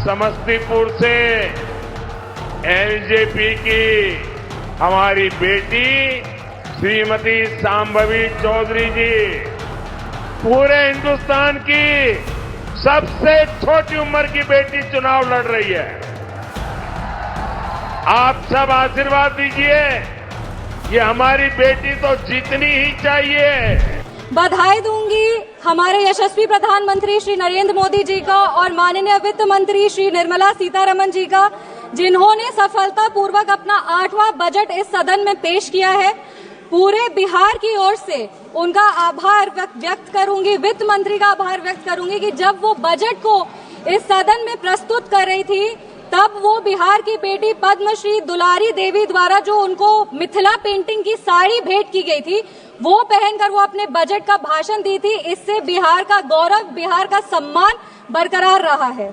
समस्तीपुर से एलजेपी की हमारी बेटी श्रीमती शांभवी चौधरी जी पूरे हिंदुस्तान की सबसे छोटी उम्र की बेटी चुनाव लड़ रही है। आप सब आशीर्वाद दीजिए, ये हमारी बेटी तो जीतनी ही चाहिए। बधाई दूंगी हमारे यशस्वी प्रधानमंत्री श्री नरेंद्र मोदी जी का और माननीय वित्त मंत्री श्री निर्मला सीतारमण जी का, जिन्होंने सफलतापूर्वक अपना 8वां बजट इस सदन में पेश किया है। पूरे बिहार की ओर से उनका आभार व्यक्त करूंगी, वित्त मंत्री का आभार व्यक्त करूंगी कि जब वो बजट को इस सदन में प्रस्तुत कर रही थी तब वो बिहार की बेटी पद्मश्री दुलारी देवी द्वारा जो उनको मिथिला पेंटिंग की साड़ी भेंट की गई थी वो पहनकर वो अपने बजट का भाषण दी थी। इससे बिहार का गौरव, बिहार का सम्मान बरकरार रहा है।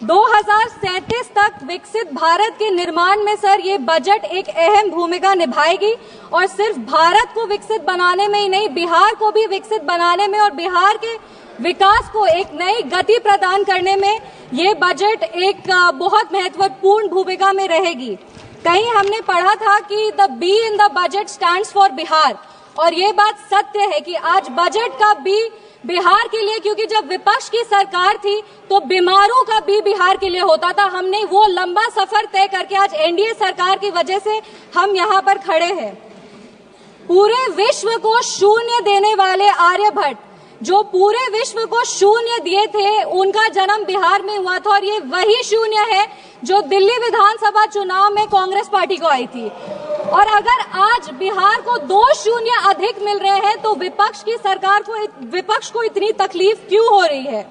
2037 तक विकसित भारत के निर्माण में सर ये बजट एक अहम भूमिका निभाएगी और सिर्फ भारत को विकसित बनाने में ही नहीं, बिहार को भी विकसित बनाने में और बिहार के विकास को एक नई गति प्रदान करने में ये बजट एक बहुत महत्वपूर्ण भूमिका में रहेगी। कहीं हमने पढ़ा था कि the be in the budget stands for Bihar, और ये बात सत्य है कि आज बजट का बी बिहार के लिए, क्योंकि जब विपक्ष की सरकार थी तो बीमारों का बी बिहार के लिए होता था। हमने वो लंबा सफर तय करके आज एनडीए सरकार की वजह से हम यहाँ पर खड़े हैं। पूरे विश्व को शून्य देने वाले आर्यभट्ट, जो पूरे विश्व को शून्य दिए थे, उनका जन्म बिहार में हुआ था और ये वही शून्य है जो दिल्ली विधानसभा चुनाव में कांग्रेस पार्टी को आई थी। और अगर आज बिहार को 2 शून्य अधिक मिल रहे हैं तो विपक्ष को इतनी तकलीफ क्यों हो रही है?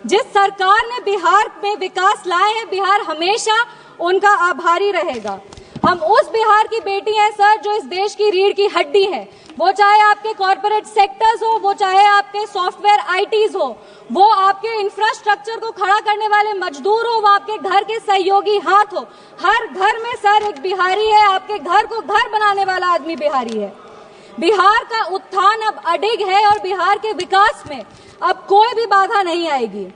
जिस सरकार ने बिहार में विकास लाए हैं, बिहार हमेशा उनका आभारी रहेगा। हम उस बिहार की बेटी हैं सर जो इस देश की रीढ़ की हड्डी है। वो चाहे आपके कॉर्पोरेट सेक्टर्स हो, वो चाहे आपके सॉफ्टवेयर आईटीज हो, वो आपके इंफ्रास्ट्रक्चर को खड़ा करने वाले मजदूर हो, वो आपके घर के सहयोगी हाथ हो। हर घर में सर एक बिहारी है, आपके घर को घर बनाने वाला आदमी बिहारी है। बिहार का उत्थान अब अडिग है और बिहार के विकास में अब कोई भी बाधा नहीं आएगी।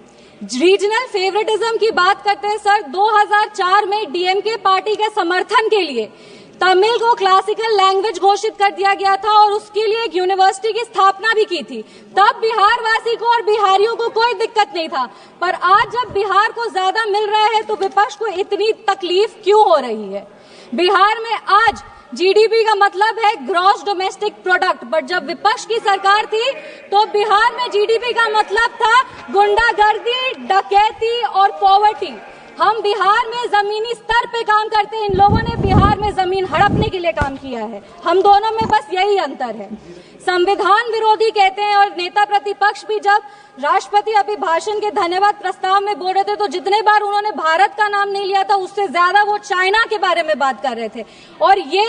रीजनल फेवरेटिज्म की बात करते हैं सर, 2004 में डीएमके पार्टी के समर्थन के लिए तमिल को क्लासिकल लैंग्वेज घोषित कर दिया गया था और उसके लिए एक यूनिवर्सिटी की स्थापना भी की थी। तब बिहार वासी को और बिहारियों को कोई दिक्कत नहीं था, पर आज जब बिहार को ज्यादा मिल रहा है तो विपक्ष को इतनी तकलीफ क्यों हो रही है? बिहार में आज जीडीपी का मतलब है ग्रॉस डोमेस्टिक प्रोडक्ट, बट जब विपक्ष की सरकार थी तो बिहार में जीडीपी का मतलब था गुंडागर्दी, डकैती और पॉवर्टी। हम बिहार में जमीनी स्तर पे काम करते हैं, इन लोगों ने बिहार में जमीन हड़पने के लिए काम किया है। हम दोनों में बस यही अंतर है। संविधान विरोधी कहते हैं और नेता प्रतिपक्ष भी जब राष्ट्रपति अभिभाषण के धन्यवाद प्रस्ताव में बोल रहे थे तो जितने बार उन्होंने भारत का नाम नहीं लिया था उससे ज्यादा वो चाइना के बारे में बात कर रहे थे। और ये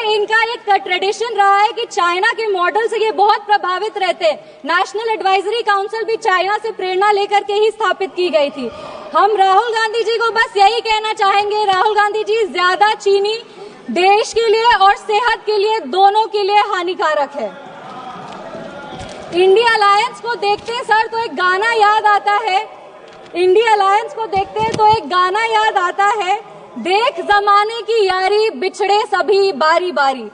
इनका एक ट्रेडिशन रहा है कि चाइना के मॉडल से ये बहुत प्रभावित रहते हैं। नेशनल एडवाइजरी काउंसिल भी चाइना से प्रेरणा लेकर के ही स्थापित की गई थी। हम राहुल गांधी जी को बस यही कहना चाहेंगे, राहुल गांधी जी, ज्यादा चीनी देश के लिए और सेहत के लिए, दोनों के लिए हानिकारक है। इंडिया अलायंस को देखते हैं सर तो एक गाना याद आता है, इंडिया अलायंस को देखते हैं तो एक गाना याद आता है, देख जमाने की यारी बिछड़े सभी बारी बारी।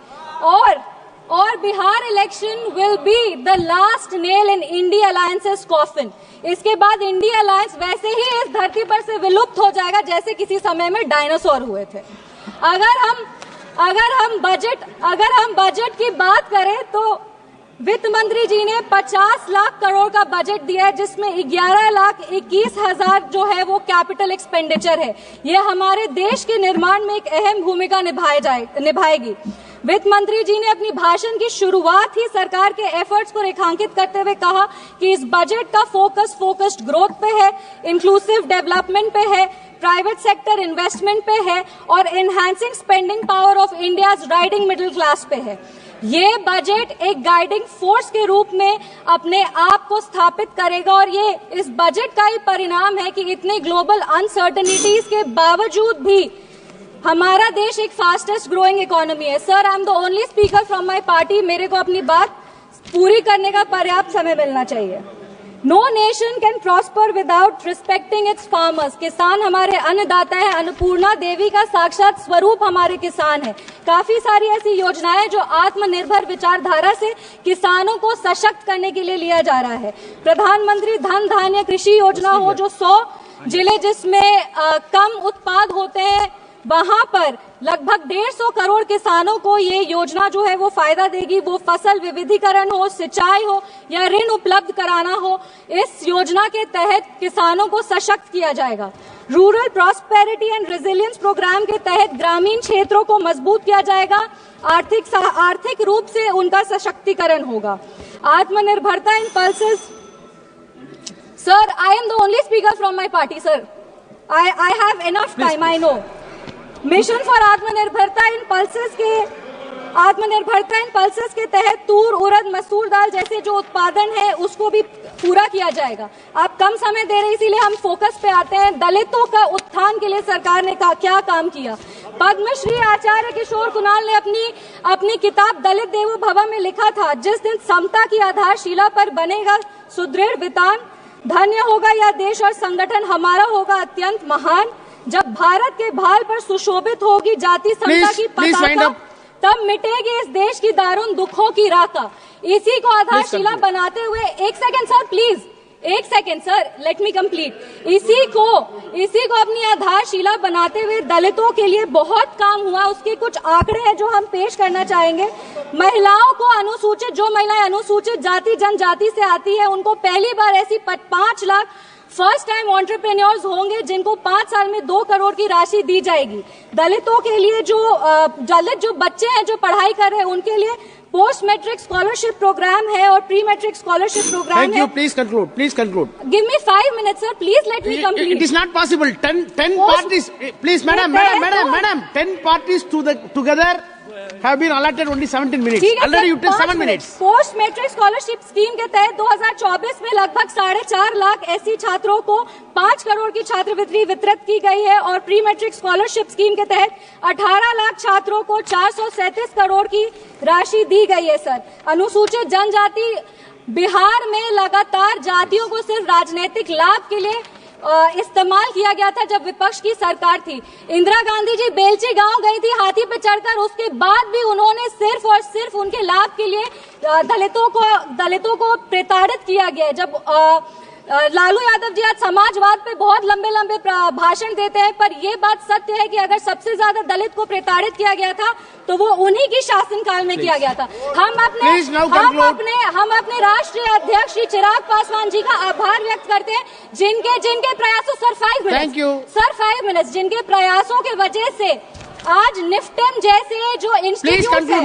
और Bihar election will be the last nail in India alliances coffin. इसके बाद इंडिया अलायंस वैसे ही इस धरती पर से विलुप्त हो जाएगा जैसे किसी समय में डायनासोर हुए थे। अगर हम बजट की बात करें तो वित्त मंत्री जी ने 50 लाख करोड़ का बजट दिया है, जिसमें 11,21,000 जो है वो कैपिटल एक्सपेंडिचर है। ये हमारे देश के निर्माण में एक अहम भूमिका निभाएगी। वित्त मंत्री जी ने अपनी भाषण की शुरुआत ही सरकार के एफर्ट्स को रेखांकित करते हुए कहा कि इस बजट का फोकस्ड ग्रोथ पे है, इंक्लूसिव डेवलपमेंट पे है, प्राइवेट सेक्टर इन्वेस्टमेंट पे है और enhancing spending power of India's riding middle class पे है। ये बजट एक गाइडिंग फोर्स के रूप में अपने आप को स्थापित करेगा और ये इस बजट का ही परिणाम है कि इतनी ग्लोबल अनसर्टेनिटीज के बावजूद भी हमारा देश एक फास्टेस्ट ग्रोइंग इकोनॉमी है। Sir, I am the only speaker from my party, मेरे को अपनी बात पूरी करने का पर्याप्त समय मिलना चाहिए। No nation can prosper without respecting its farmers. किसान हमारे अन्नदाता है, अन्नपूर्णा देवी का साक्षात स्वरूप हमारे किसान है। काफी सारी ऐसी योजनाएं जो आत्मनिर्भर विचारधारा से किसानों को सशक्त करने के लिए लिया जा रहा है। प्रधानमंत्री धन धान्य कृषि योजना हो, जो 100 जिले जिसमें कम उत्पाद होते हैं वहां पर लगभग 150 करोड़ किसानों को ये योजना जो है वो फायदा देगी। वो फसल विविधीकरण हो, सिंचाई हो या ऋण उपलब्ध कराना हो, इस योजना के तहत किसानों को सशक्त किया जाएगा। Rural prosperity and resilience programme के तहत ग्रामीण क्षेत्रों को मजबूत किया जाएगा। आर्थिक रूप से उनका सशक्तिकरण होगा। आत्मनिर्भरता इन pulses. Sir, I am the only speaker from my party, sir. I have enough time, I know. Mission for आत्मनिर्भरता इन पल्सेस के तहत तूर, उड़द, मसूर दाल जैसे जो उत्पादन है उसको भी पूरा किया जाएगा। आप कम समय दे रहे हैं इसीलिए हम फोकस पे आते हैं। दलितों का उत्थान के लिए सरकार ने क्या काम किया। पद्मश्री आचार्य किशोर कुणाल ने अपनी किताब दलित देवो भव में लिखा था, जिस दिन समता की आधारशिला पर बनेगा सुदृढ़ वितान, धन्य होगा यह देश और संगठन हमारा होगा अत्यंत महान। जब भारत के भाल पर सुशोभित होगी जाति समता की पताका, तब मिटेगी इस देश की दारुण दुखों की राका। इसी को आधारशिला बनाते हुए एक second sir, let me complete. इसी को अपनी आधारशिला बनाते हुए दलितों के लिए बहुत काम हुआ। उसके कुछ आंकड़े हैं जो हम पेश करना चाहेंगे। महिलाओं को जो महिलाएं अनुसूचित जाति जनजाति से आती है उनको पहली बार ऐसी 5 लाख फर्स्ट टाइम एंटरप्रेन्योर्स होंगे जिनको 5 साल में 2 करोड़ की राशि दी जाएगी। दलितों के लिए जो बच्चे हैं जो पढ़ाई कर रहे हैं उनके लिए पोस्ट मैट्रिक स्कॉलरशिप प्रोग्राम है और प्री मैट्रिक स्कॉलरशिप प्रोग्राम है। Thank you. Please conclude. Give me 5 minutes, sir. Please let me complete. It is not possible. 10 parties. Please, madam. 10 parties together have been allotted only 17 minutes. Already you took 7 minutes. Post matric scholarship scheme के तहत 2024 में लगभग 4.5 लाख ऐसी छात्रों को 5 करोड़ की छात्रवृत्ति वितरित की गई है और प्री मैट्रिक स्कॉलरशिप स्कीम के तहत 18 लाख छात्रों को 437 करोड़ की राशि दी गई है। सर, अनुसूचित जनजाति बिहार में लगातार जातियों को सिर्फ राजनीतिक लाभ के लिए इस्तेमाल किया गया था जब विपक्ष की सरकार थी। इंदिरा गांधी जी बेलची गांव गई थी हाथी पे चढ़कर, उसके बाद भी उन्होंने सिर्फ और सिर्फ उनके लाभ के लिए दलितों को प्रताड़ित किया गया। जब लालू यादव जी आज समाजवाद पे बहुत लंबे भाषण देते हैं, पर ये बात सत्य है कि अगर सबसे ज्यादा दलित को प्रताड़ित किया गया था तो वो उन्हीं की शासनकाल में किया गया था। हम अपने राष्ट्रीय अध्यक्ष श्री चिराग पासवान जी का आभार व्यक्त करते हैं जिनके प्रयासों सर 5 मिनट्स जिनके प्रयासों के वजह से आज निफ्टन जैसे जो इंस्टीट्यूट है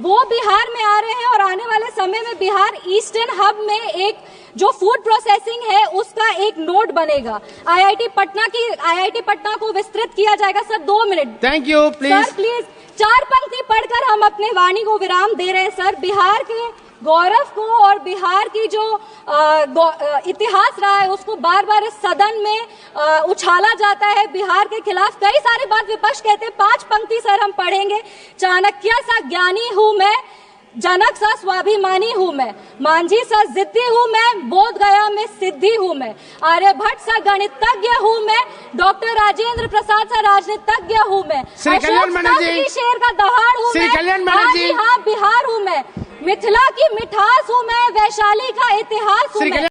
वो बिहार में आ रहे हैं और आने वाले समय में बिहार ईस्टर्न हब में एक जो फूड प्रोसेसिंग है उसका एक नोड बनेगा। आईआईटी पटना को विस्तृत किया जाएगा। Sir 2 minute. Thank you. Sir please 4 पंक्ति पढ़कर हम अपने वाणी को विराम दे रहे हैं। सर, बिहार के गौरव को और बिहार की जो इतिहास रहा है उसको बार बार इस सदन में उछाला जाता है। बिहार के खिलाफ कई सारी बात विपक्ष कहते हैं। 5 पंक्ति सर हम पढ़ेंगे। चाणक्य सा ज्ञानी हूँ मैं, जनक सा स्वाभिमानी हूँ मैं, मांझी सा जिद्दी हूँ मैं, बोध गया में सिद्धि हूँ मैं, आर्यभट्ट सा गणितज्ञ हूँ मैं, डॉक्टर राजेंद्र प्रसाद सा राजनीतिज्ञ हूँ मैं, शेर का दहाड़ हूँ मैं, हाँ बिहार हूँ मैं, मिथिला की मिठास हूँ मैं, वैशाली का इतिहास हूँ मैं।